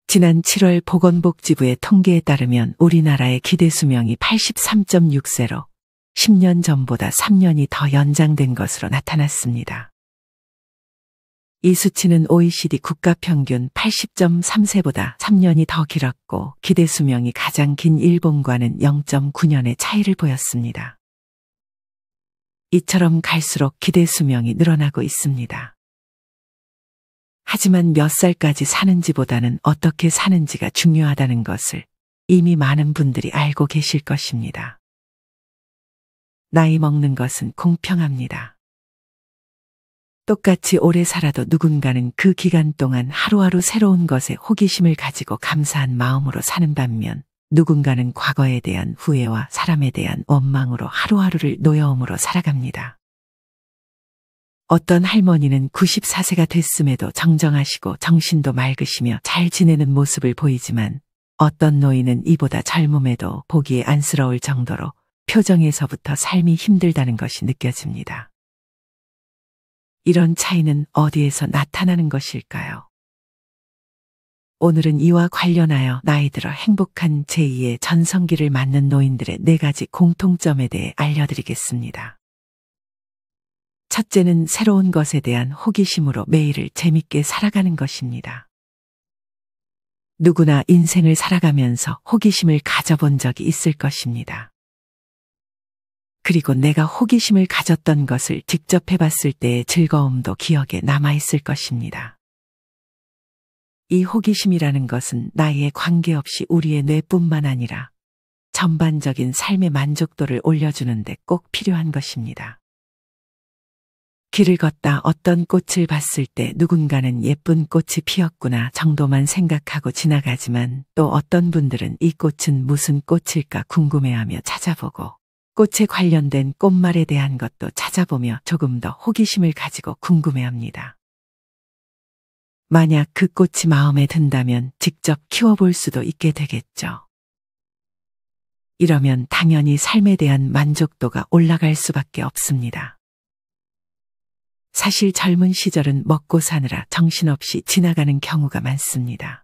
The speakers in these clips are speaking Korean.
지난 7월 보건복지부의 통계에 따르면 우리나라의 기대 수명이 83.6세로 10년 전보다 3년이 더 연장된 것으로 나타났습니다. 이 수치는 OECD 국가 평균 80.3세보다 3년이 더 길었고 기대 수명이 가장 긴 일본과는 0.9년의 차이를 보였습니다. 이처럼 갈수록 기대 수명이 늘어나고 있습니다. 하지만 몇 살까지 사는지보다는 어떻게 사는지가 중요하다는 것을 이미 많은 분들이 알고 계실 것입니다. 나이 먹는 것은 공평합니다. 똑같이 오래 살아도 누군가는 그 기간 동안 하루하루 새로운 것에 호기심을 가지고 감사한 마음으로 사는 반면 누군가는 과거에 대한 후회와 사람에 대한 원망으로 하루하루를 노여움으로 살아갑니다. 어떤 할머니는 94세가 됐음에도 정정하시고 정신도 맑으시며 잘 지내는 모습을 보이지만 어떤 노인은 이보다 젊음에도 보기에 안쓰러울 정도로 표정에서부터 삶이 힘들다는 것이 느껴집니다. 이런 차이는 어디에서 나타나는 것일까요? 오늘은 이와 관련하여 나이 들어 행복한 제2의 전성기를 맞는 노인들의 4가지 공통점에 대해 알려드리겠습니다. 첫째는 새로운 것에 대한 호기심으로 매일을 재밌게 살아가는 것입니다. 누구나 인생을 살아가면서 호기심을 가져본 적이 있을 것입니다. 그리고 내가 호기심을 가졌던 것을 직접 해봤을 때의 즐거움도 기억에 남아있을 것입니다. 이 호기심이라는 것은 나이에 관계없이 우리의 뇌뿐만 아니라 전반적인 삶의 만족도를 올려주는 데 꼭 필요한 것입니다. 길을 걷다 어떤 꽃을 봤을 때 누군가는 예쁜 꽃이 피었구나 정도만 생각하고 지나가지만 또 어떤 분들은 이 꽃은 무슨 꽃일까 궁금해하며 찾아보고 꽃에 관련된 꽃말에 대한 것도 찾아보며 조금 더 호기심을 가지고 궁금해합니다. 만약 그 꽃이 마음에 든다면 직접 키워볼 수도 있게 되겠죠. 이러면 당연히 삶에 대한 만족도가 올라갈 수밖에 없습니다. 사실 젊은 시절은 먹고 사느라 정신없이 지나가는 경우가 많습니다.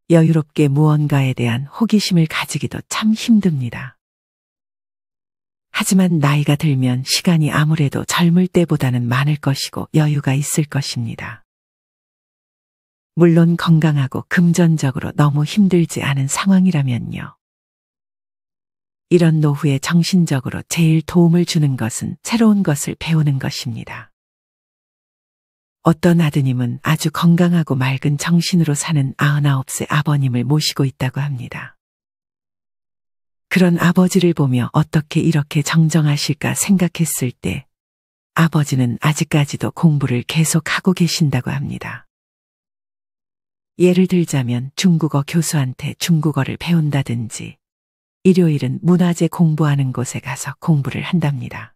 여유롭게 무언가에 대한 호기심을 가지기도 참 힘듭니다. 하지만 나이가 들면 시간이 아무래도 젊을 때보다는 많을 것이고 여유가 있을 것입니다. 물론 건강하고 금전적으로 너무 힘들지 않은 상황이라면요. 이런 노후에 정신적으로 제일 도움을 주는 것은 새로운 것을 배우는 것입니다. 어떤 아드님은 아주 건강하고 맑은 정신으로 사는 99세 아버님을 모시고 있다고 합니다. 그런 아버지를 보며 어떻게 이렇게 정정하실까 생각했을 때 아버지는 아직까지도 공부를 계속하고 계신다고 합니다. 예를 들자면 중국어 교수한테 중국어를 배운다든지 일요일은 문화재 공부하는 곳에 가서 공부를 한답니다.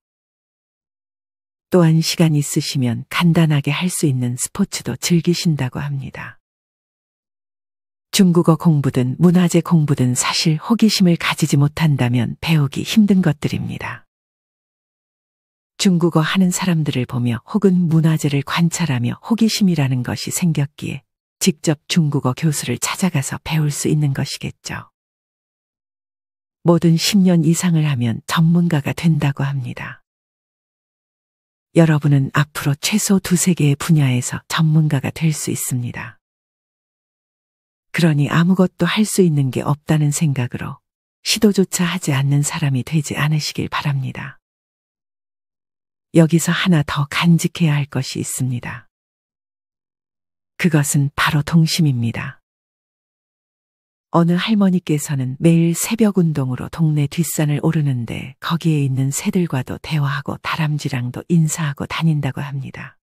또한 시간 있으시면 간단하게 할 수 있는 스포츠도 즐기신다고 합니다. 중국어 공부든 문화재 공부든 사실 호기심을 가지지 못한다면 배우기 힘든 것들입니다. 중국어 하는 사람들을 보며 혹은 문화재를 관찰하며 호기심이라는 것이 생겼기에 직접 중국어 교수를 찾아가서 배울 수 있는 것이겠죠. 뭐든 10년 이상을 하면 전문가가 된다고 합니다. 여러분은 앞으로 최소 2-3개의 분야에서 전문가가 될 수 있습니다. 그러니 아무것도 할 수 있는 게 없다는 생각으로 시도조차 하지 않는 사람이 되지 않으시길 바랍니다. 여기서 하나 더 간직해야 할 것이 있습니다. 그것은 바로 동심입니다. 어느 할머니께서는 매일 새벽 운동으로 동네 뒷산을 오르는데 거기에 있는 새들과도 대화하고 다람쥐랑도 인사하고 다닌다고 합니다.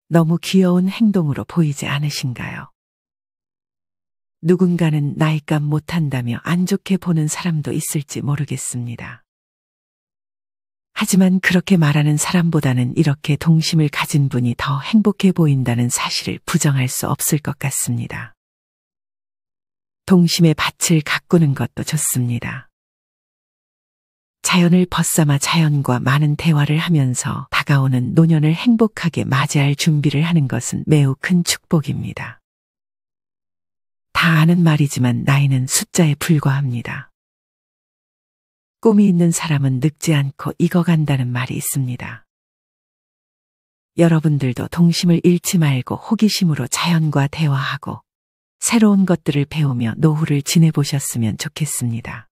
너무 귀여운 행동으로 보이지 않으신가요? 누군가는 나이값 못한다며 안 좋게 보는 사람도 있을지 모르겠습니다. 하지만 그렇게 말하는 사람보다는 이렇게 동심을 가진 분이 더 행복해 보인다는 사실을 부정할 수 없을 것 같습니다. 동심의 밭을 가꾸는 것도 좋습니다. 자연을 벗삼아 자연과 많은 대화를 하면서 다가오는 노년을 행복하게 맞이할 준비를 하는 것은 매우 큰 축복입니다. 다 아는 말이지만 나이는 숫자에 불과합니다. 꿈이 있는 사람은 늙지 않고 익어간다는 말이 있습니다. 여러분들도 동심을 잃지 말고 호기심으로 자연과 대화하고 새로운 것들을 배우며 노후를 지내보셨으면 좋겠습니다.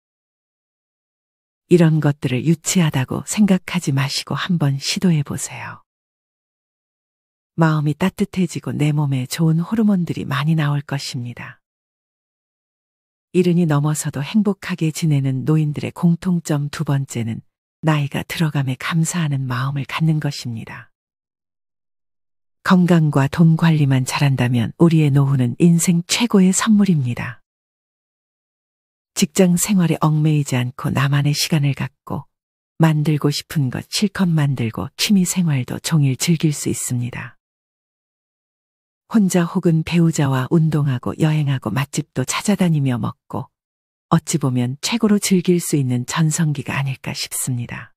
이런 것들을 유치하다고 생각하지 마시고 한번 시도해 보세요. 마음이 따뜻해지고 내 몸에 좋은 호르몬들이 많이 나올 것입니다. 이른이 넘어서도 행복하게 지내는 노인들의 공통점 두 번째는 나이가 들어감에 감사하는 마음을 갖는 것입니다. 건강과 돈 관리만 잘한다면 우리의 노후는 인생 최고의 선물입니다. 직장 생활에 얽매이지 않고 나만의 시간을 갖고 만들고 싶은 것 실컷 만들고 취미 생활도 종일 즐길 수 있습니다. 혼자 혹은 배우자와 운동하고 여행하고 맛집도 찾아다니며 먹고 어찌 보면 최고로 즐길 수 있는 전성기가 아닐까 싶습니다.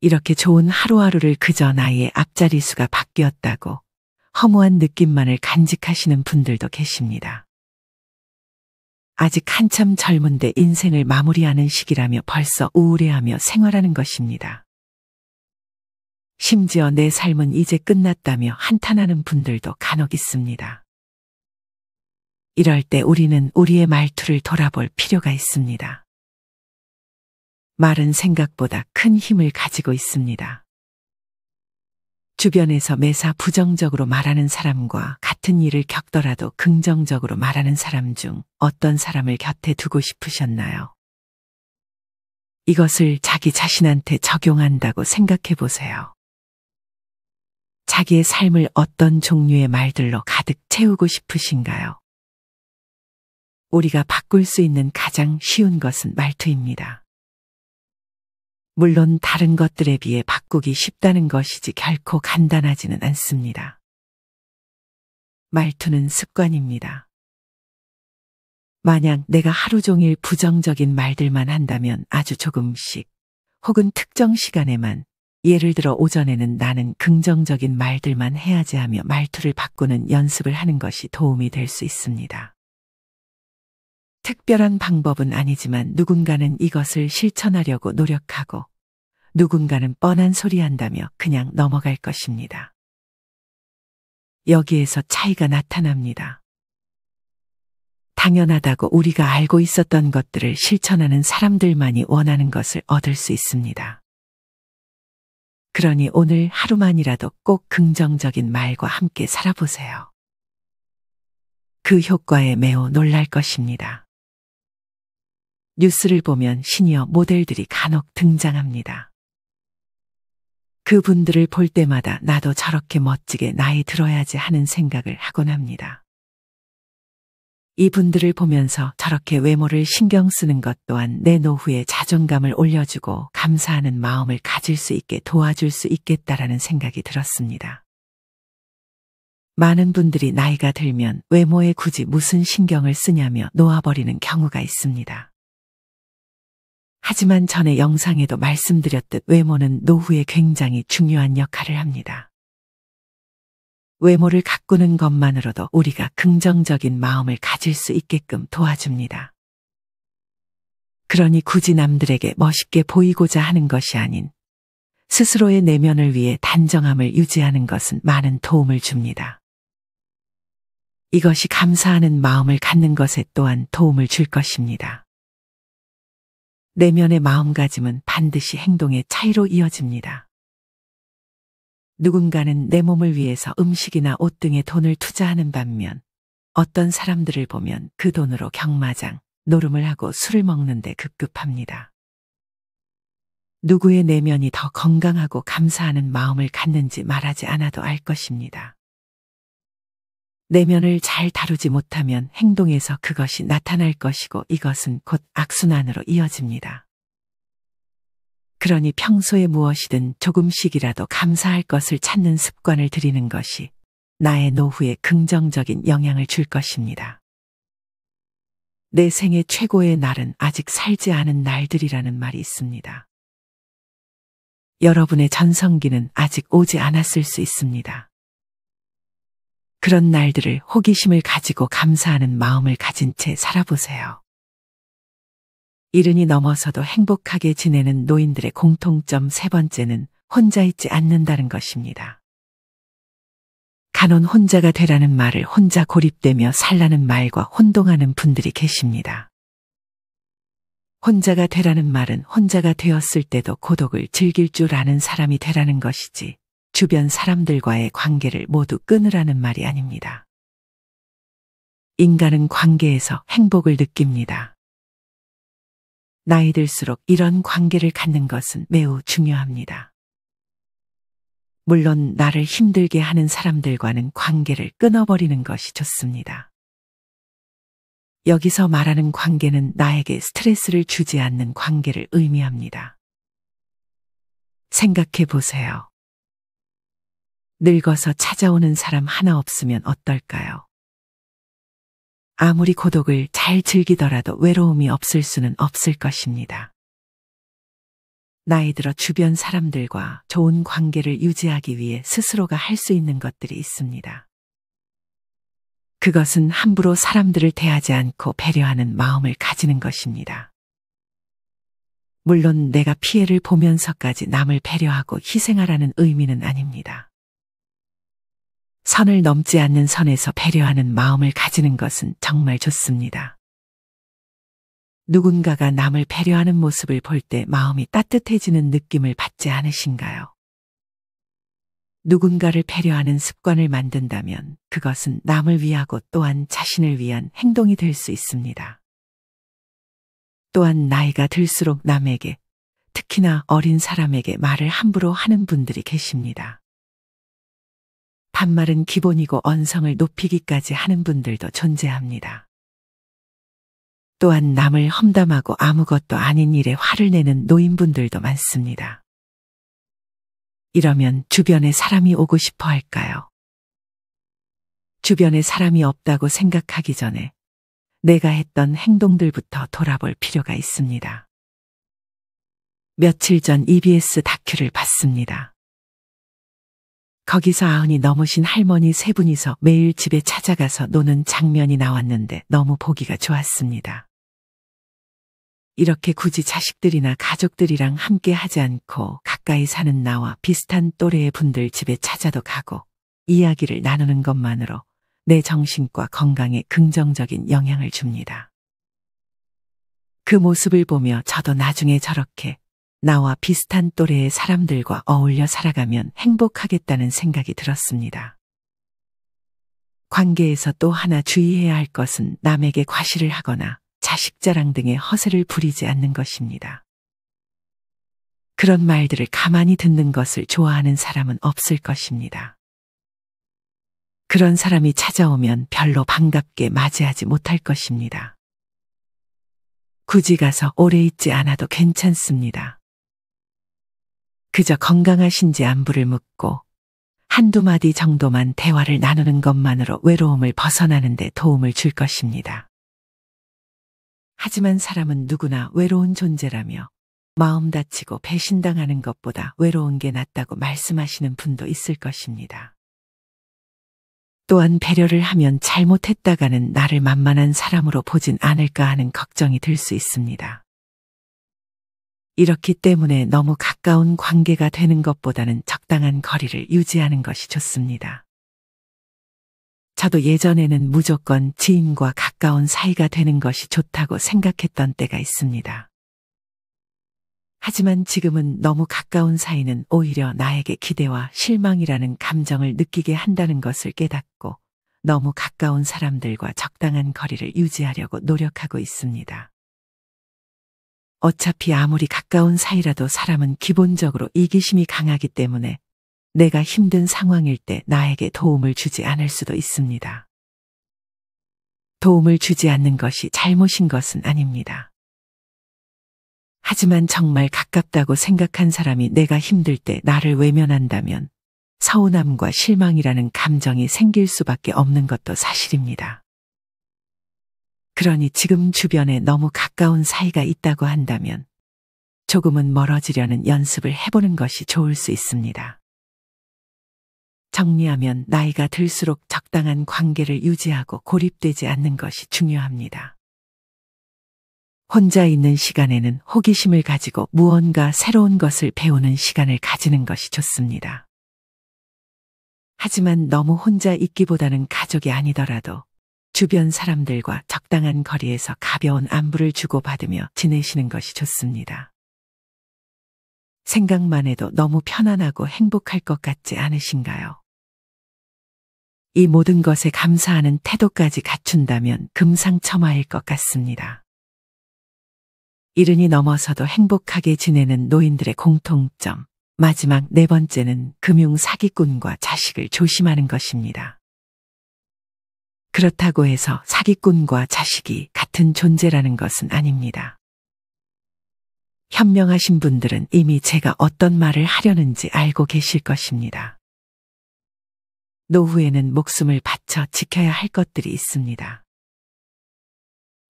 이렇게 좋은 하루하루를 그저 나이의 앞자리 수가 바뀌었다고 허무한 느낌만을 간직하시는 분들도 계십니다. 아직 한참 젊은데 인생을 마무리하는 시기라며 벌써 우울해하며 생활하는 것입니다. 심지어 내 삶은 이제 끝났다며 한탄하는 분들도 간혹 있습니다. 이럴 때 우리는 우리의 말투를 돌아볼 필요가 있습니다. 말은 생각보다 큰 힘을 가지고 있습니다. 주변에서 매사 부정적으로 말하는 사람과 같은 일을 겪더라도 긍정적으로 말하는 사람 중 어떤 사람을 곁에 두고 싶으셨나요? 이것을 자기 자신한테 적용한다고 생각해 보세요. 자기의 삶을 어떤 종류의 말들로 가득 채우고 싶으신가요? 우리가 바꿀 수 있는 가장 쉬운 것은 말투입니다. 물론 다른 것들에 비해 바꾸기 쉽다는 것이지 결코 간단하지는 않습니다. 말투는 습관입니다. 만약 내가 하루 종일 부정적인 말들만 한다면 아주 조금씩 혹은 특정 시간에만 예를 들어 오전에는 나는 긍정적인 말들만 해야지 하며 말투를 바꾸는 연습을 하는 것이 도움이 될 수 있습니다. 특별한 방법은 아니지만 누군가는 이것을 실천하려고 노력하고 누군가는 뻔한 소리 한다며 그냥 넘어갈 것입니다. 여기에서 차이가 나타납니다. 당연하다고 우리가 알고 있었던 것들을 실천하는 사람들만이 원하는 것을 얻을 수 있습니다. 그러니 오늘 하루만이라도 꼭 긍정적인 말과 함께 살아보세요. 그 효과에 매우 놀랄 것입니다. 뉴스를 보면 시니어 모델들이 간혹 등장합니다. 그분들을 볼 때마다 나도 저렇게 멋지게 나이 들어야지 하는 생각을 하곤 합니다. 이분들을 보면서 저렇게 외모를 신경 쓰는 것 또한 내 노후에 자존감을 올려주고 감사하는 마음을 가질 수 있게 도와줄 수 있겠다라는 생각이 들었습니다. 많은 분들이 나이가 들면 외모에 굳이 무슨 신경을 쓰냐며 놓아버리는 경우가 있습니다. 하지만 전에 영상에도 말씀드렸듯 외모는 노후에 굉장히 중요한 역할을 합니다. 외모를 가꾸는 것만으로도 우리가 긍정적인 마음을 가질 수 있게끔 도와줍니다. 그러니 굳이 남들에게 멋있게 보이고자 하는 것이 아닌 스스로의 내면을 위해 단정함을 유지하는 것은 많은 도움을 줍니다. 이것이 감사하는 마음을 갖는 것에 또한 도움을 줄 것입니다. 내면의 마음가짐은 반드시 행동의 차이로 이어집니다. 누군가는 내 몸을 위해서 음식이나 옷 등에 돈을 투자하는 반면 어떤 사람들을 보면 그 돈으로 경마장, 노름을 하고 술을 먹는데 급급합니다. 누구의 내면이 더 건강하고 감사하는 마음을 갖는지 말하지 않아도 알 것입니다. 내면을 잘 다루지 못하면 행동에서 그것이 나타날 것이고 이것은 곧 악순환으로 이어집니다. 그러니 평소에 무엇이든 조금씩이라도 감사할 것을 찾는 습관을 들이는 것이 나의 노후에 긍정적인 영향을 줄 것입니다. 내 생의 최고의 날은 아직 살지 않은 날들이라는 말이 있습니다. 여러분의 전성기는 아직 오지 않았을 수 있습니다. 그런 날들을 호기심을 가지고 감사하는 마음을 가진 채 살아보세요. 이른이 넘어서도 행복하게 지내는 노인들의 공통점 세 번째는 혼자 있지 않는다는 것입니다. 간혹 혼자가 되라는 말을 혼자 고립되며 살라는 말과 혼동하는 분들이 계십니다. 혼자가 되라는 말은 혼자가 되었을 때도 고독을 즐길 줄 아는 사람이 되라는 것이지 주변 사람들과의 관계를 모두 끊으라는 말이 아닙니다. 인간은 관계에서 행복을 느낍니다. 나이 들수록 이런 관계를 갖는 것은 매우 중요합니다. 물론 나를 힘들게 하는 사람들과는 관계를 끊어버리는 것이 좋습니다. 여기서 말하는 관계는 나에게 스트레스를 주지 않는 관계를 의미합니다. 생각해 보세요. 늙어서 찾아오는 사람 하나 없으면 어떨까요? 아무리 고독을 잘 즐기더라도 외로움이 없을 수는 없을 것입니다. 나이 들어 주변 사람들과 좋은 관계를 유지하기 위해 스스로가 할 수 있는 것들이 있습니다. 그것은 함부로 사람들을 대하지 않고 배려하는 마음을 가지는 것입니다. 물론 내가 피해를 보면서까지 남을 배려하고 희생하라는 의미는 아닙니다. 선을 넘지 않는 선에서 배려하는 마음을 가지는 것은 정말 좋습니다. 누군가가 남을 배려하는 모습을 볼 때 마음이 따뜻해지는 느낌을 받지 않으신가요? 누군가를 배려하는 습관을 만든다면 그것은 남을 위하고 또한 자신을 위한 행동이 될 수 있습니다. 또한 나이가 들수록 남에게, 특히나 어린 사람에게 말을 함부로 하는 분들이 계십니다. 반말은 기본이고 언성을 높이기까지 하는 분들도 존재합니다. 또한 남을 험담하고 아무것도 아닌 일에 화를 내는 노인분들도 많습니다. 이러면 주변에 사람이 오고 싶어 할까요? 주변에 사람이 없다고 생각하기 전에 내가 했던 행동들부터 돌아볼 필요가 있습니다. 며칠 전 EBS 다큐를 봤습니다. 거기서 90이 넘으신 할머니 세 분이서 매일 집에 찾아가서 노는 장면이 나왔는데 너무 보기가 좋았습니다. 이렇게 굳이 자식들이나 가족들이랑 함께 하지 않고 가까이 사는 나와 비슷한 또래의 분들 집에 찾아도 가고 이야기를 나누는 것만으로 내 정신과 건강에 긍정적인 영향을 줍니다. 그 모습을 보며 저도 나중에 저렇게 나와 비슷한 또래의 사람들과 어울려 살아가면 행복하겠다는 생각이 들었습니다. 관계에서 또 하나 주의해야 할 것은 남에게 과시를 하거나 자식 자랑 등의 허세를 부리지 않는 것입니다. 그런 말들을 가만히 듣는 것을 좋아하는 사람은 없을 것입니다. 그런 사람이 찾아오면 별로 반갑게 맞이하지 못할 것입니다. 굳이 가서 오래 있지 않아도 괜찮습니다. 그저 건강하신지 안부를 묻고 한두 마디 정도만 대화를 나누는 것만으로 외로움을 벗어나는 데 도움을 줄 것입니다. 하지만 사람은 누구나 외로운 존재라며 마음 다치고 배신당하는 것보다 외로운 게 낫다고 말씀하시는 분도 있을 것입니다. 또한 배려를 하면 잘못했다가는 나를 만만한 사람으로 보진 않을까 하는 걱정이 들 수 있습니다. 이렇기 때문에 너무 가까운 관계가 되는 것보다는 적당한 거리를 유지하는 것이 좋습니다. 저도 예전에는 무조건 지인과 가까운 사이가 되는 것이 좋다고 생각했던 때가 있습니다. 하지만 지금은 너무 가까운 사이는 오히려 나에게 기대와 실망이라는 감정을 느끼게 한다는 것을 깨닫고 너무 가까운 사람들과 적당한 거리를 유지하려고 노력하고 있습니다. 어차피 아무리 가까운 사이라도 사람은 기본적으로 이기심이 강하기 때문에 내가 힘든 상황일 때 나에게 도움을 주지 않을 수도 있습니다. 도움을 주지 않는 것이 잘못인 것은 아닙니다. 하지만 정말 가깝다고 생각한 사람이 내가 힘들 때 나를 외면한다면 서운함과 실망이라는 감정이 생길 수밖에 없는 것도 사실입니다. 그러니 지금 주변에 너무 가까운 사이가 있다고 한다면 조금은 멀어지려는 연습을 해보는 것이 좋을 수 있습니다. 정리하면 나이가 들수록 적당한 관계를 유지하고 고립되지 않는 것이 중요합니다. 혼자 있는 시간에는 호기심을 가지고 무언가 새로운 것을 배우는 시간을 가지는 것이 좋습니다. 하지만 너무 혼자 있기보다는 가족이 아니더라도 주변 사람들과 적당한 거리에서 가벼운 안부를 주고받으며 지내시는 것이 좋습니다. 생각만 해도 너무 편안하고 행복할 것 같지 않으신가요? 이 모든 것에 감사하는 태도까지 갖춘다면 금상첨화일 것 같습니다. 이른이 넘어서도 행복하게 지내는 노인들의 공통점. 마지막 네 번째는 금융 사기꾼과 자식을 조심하는 것입니다. 그렇다고 해서 사기꾼과 자식이 같은 존재라는 것은 아닙니다. 현명하신 분들은 이미 제가 어떤 말을 하려는지 알고 계실 것입니다. 노후에는 목숨을 바쳐 지켜야 할 것들이 있습니다.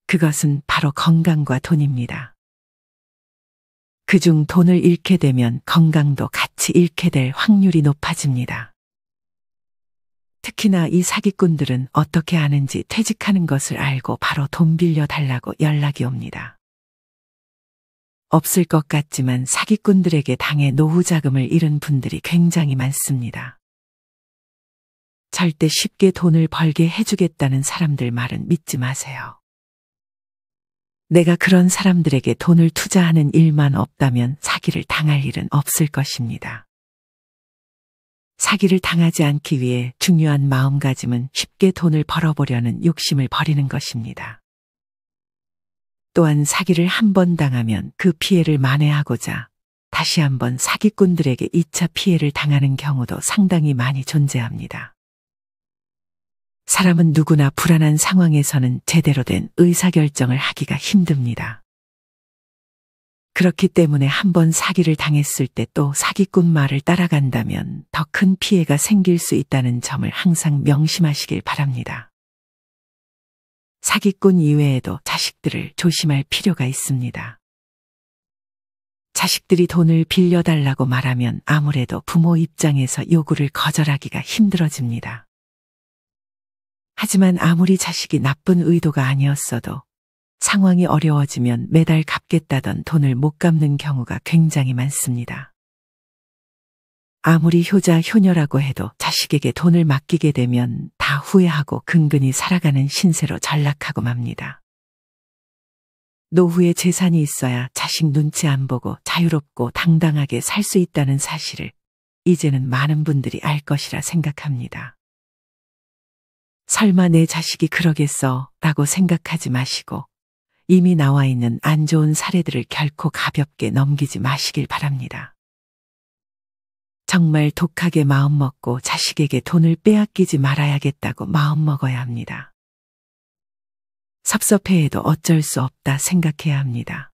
그것은 바로 건강과 돈입니다. 그중 돈을 잃게 되면 건강도 같이 잃게 될 확률이 높아집니다. 특히나 이 사기꾼들은 어떻게 하는지 퇴직하는 것을 알고 바로 돈 빌려 달라고 연락이 옵니다. 없을 것 같지만 사기꾼들에게 당해 노후 자금을 잃은 분들이 굉장히 많습니다. 절대 쉽게 돈을 벌게 해주겠다는 사람들 말은 믿지 마세요. 내가 그런 사람들에게 돈을 투자하는 일만 없다면 사기를 당할 일은 없을 것입니다. 사기를 당하지 않기 위해 중요한 마음가짐은 쉽게 돈을 벌어보려는 욕심을 버리는 것입니다. 또한 사기를 한 번 당하면 그 피해를 만회하고자 다시 한번 사기꾼들에게 2차 피해를 당하는 경우도 상당히 많이 존재합니다. 사람은 누구나 불안한 상황에서는 제대로 된 의사결정을 하기가 힘듭니다. 그렇기 때문에 한번 사기를 당했을 때 또 사기꾼 말을 따라간다면 더 큰 피해가 생길 수 있다는 점을 항상 명심하시길 바랍니다. 사기꾼 이외에도 자식들을 조심할 필요가 있습니다. 자식들이 돈을 빌려달라고 말하면 아무래도 부모 입장에서 요구를 거절하기가 힘들어집니다. 하지만 아무리 자식이 나쁜 의도가 아니었어도 상황이 어려워지면 매달 갚겠다던 돈을 못 갚는 경우가 굉장히 많습니다. 아무리 효자 효녀라고 해도 자식에게 돈을 맡기게 되면 다 후회하고 근근히 살아가는 신세로 전락하고 맙니다. 노후에 재산이 있어야 자식 눈치 안 보고 자유롭고 당당하게 살 수 있다는 사실을 이제는 많은 분들이 알 것이라 생각합니다. 설마 내 자식이 그러겠어 라고 생각하지 마시고 이미 나와 있는 안 좋은 사례들을 결코 가볍게 넘기지 마시길 바랍니다. 정말 독하게 마음먹고 자식에게 돈을 빼앗기지 말아야겠다고 마음먹어야 합니다. 섭섭해해도 어쩔 수 없다 생각해야 합니다.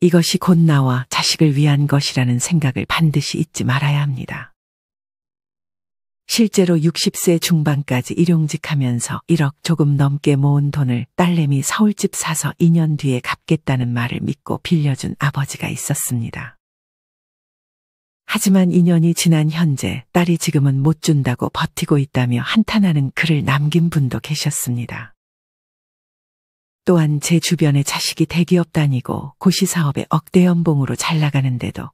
이것이 곧 나와 자식을 위한 것이라는 생각을 반드시 잊지 말아야 합니다. 실제로 60세 중반까지 일용직하면서 1억 조금 넘게 모은 돈을 딸내미 서울집 사서 2년 뒤에 갚겠다는 말을 믿고 빌려준 아버지가 있었습니다. 하지만 2년이 지난 현재 딸이 지금은 못 준다고 버티고 있다며 한탄하는 글을 남긴 분도 계셨습니다. 또한 제 주변에 자식이 대기업 다니고 고시사업에 억대 연봉으로 잘 나가는데도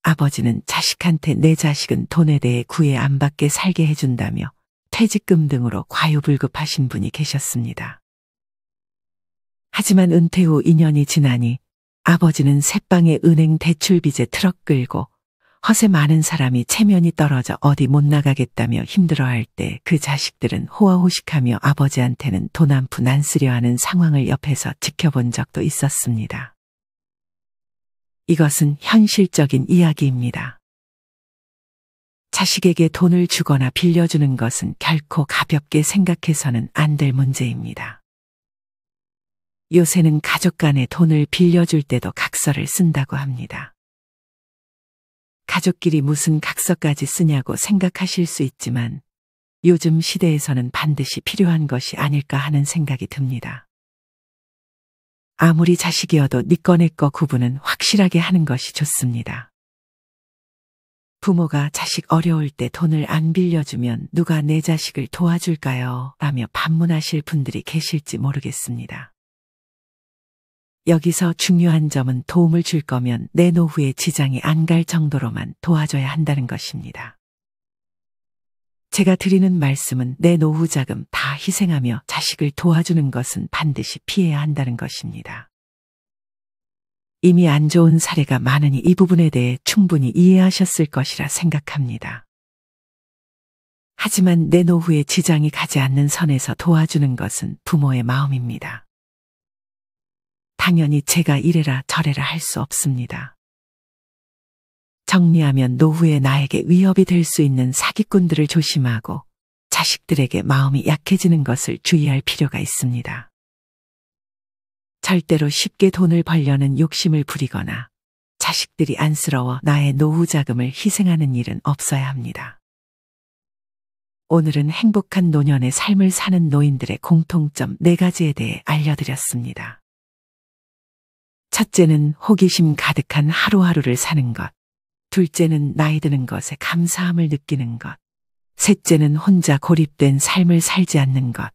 아버지는 자식한테 내 자식은 돈에 대해 구애 안 받게 살게 해준다며 퇴직금 등으로 과유불급하신 분이 계셨습니다. 하지만 은퇴 후 2년이 지나니 아버지는 새빵의 은행 대출빚에 트럭 끌고 허세 많은 사람이 체면이 떨어져 어디 못 나가겠다며 힘들어할 때 그 자식들은 호화호식하며 아버지한테는 돈 한 푼 안 쓰려 하는 상황을 옆에서 지켜본 적도 있었습니다. 이것은 현실적인 이야기입니다. 자식에게 돈을 주거나 빌려주는 것은 결코 가볍게 생각해서는 안 될 문제입니다. 요새는 가족 간에 돈을 빌려줄 때도 각서를 쓴다고 합니다. 가족끼리 무슨 각서까지 쓰냐고 생각하실 수 있지만 요즘 시대에서는 반드시 필요한 것이 아닐까 하는 생각이 듭니다. 아무리 자식이어도 네 거 내 거 구분은 확실하게 하는 것이 좋습니다. 부모가 자식 어려울 때 돈을 안 빌려주면 누가 내 자식을 도와줄까요? 라며 반문하실 분들이 계실지 모르겠습니다. 여기서 중요한 점은 도움을 줄 거면 내 노후에 지장이 안 갈 정도로만 도와줘야 한다는 것입니다. 제가 드리는 말씀은 내 노후 자금 다 희생하며 자식을 도와주는 것은 반드시 피해야 한다는 것입니다. 이미 안 좋은 사례가 많으니 이 부분에 대해 충분히 이해하셨을 것이라 생각합니다. 하지만 내 노후에 지장이 가지 않는 선에서 도와주는 것은 부모의 마음입니다. 당연히 제가 이래라 저래라 할 수 없습니다. 정리하면 노후에 나에게 위협이 될 수 있는 사기꾼들을 조심하고 자식들에게 마음이 약해지는 것을 주의할 필요가 있습니다. 절대로 쉽게 돈을 벌려는 욕심을 부리거나 자식들이 안쓰러워 나의 노후 자금을 희생하는 일은 없어야 합니다. 오늘은 행복한 노년의 삶을 사는 노인들의 공통점 4가지에 대해 알려드렸습니다. 첫째는 호기심 가득한 하루하루를 사는 것. 둘째는 나이 드는 것에 감사함을 느끼는 것. 셋째는 혼자 고립된 삶을 살지 않는 것.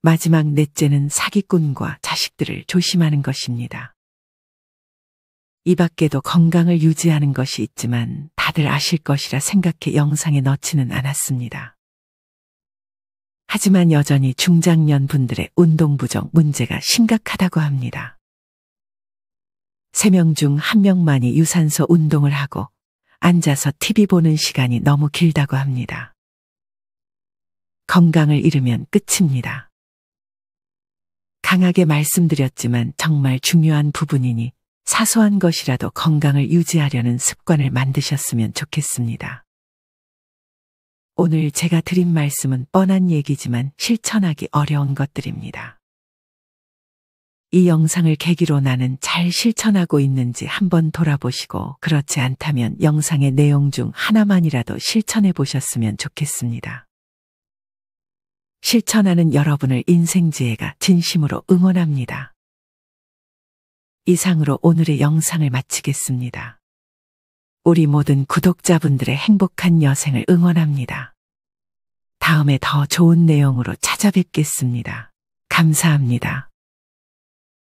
마지막 넷째는 사기꾼과 자식들을 조심하는 것입니다. 이 밖에도 건강을 유지하는 것이 있지만 다들 아실 것이라 생각해 영상에 넣지는 않았습니다. 하지만 여전히 중장년 분들의 운동 부족 문제가 심각하다고 합니다. 3명 중 1명만이 유산소 운동을 하고 앉아서 TV 보는 시간이 너무 길다고 합니다. 건강을 잃으면 끝입니다. 강하게 말씀드렸지만 정말 중요한 부분이니 사소한 것이라도 건강을 유지하려는 습관을 만드셨으면 좋겠습니다. 오늘 제가 드린 말씀은 뻔한 얘기지만 실천하기 어려운 것들입니다. 이 영상을 계기로 나는 잘 실천하고 있는지 한번 돌아보시고 그렇지 않다면 영상의 내용 중 하나만이라도 실천해 보셨으면 좋겠습니다. 실천하는 여러분을 인생지혜가 진심으로 응원합니다. 이상으로 오늘의 영상을 마치겠습니다. 우리 모든 구독자분들의 행복한 여생을 응원합니다. 다음에 더 좋은 내용으로 찾아뵙겠습니다. 감사합니다.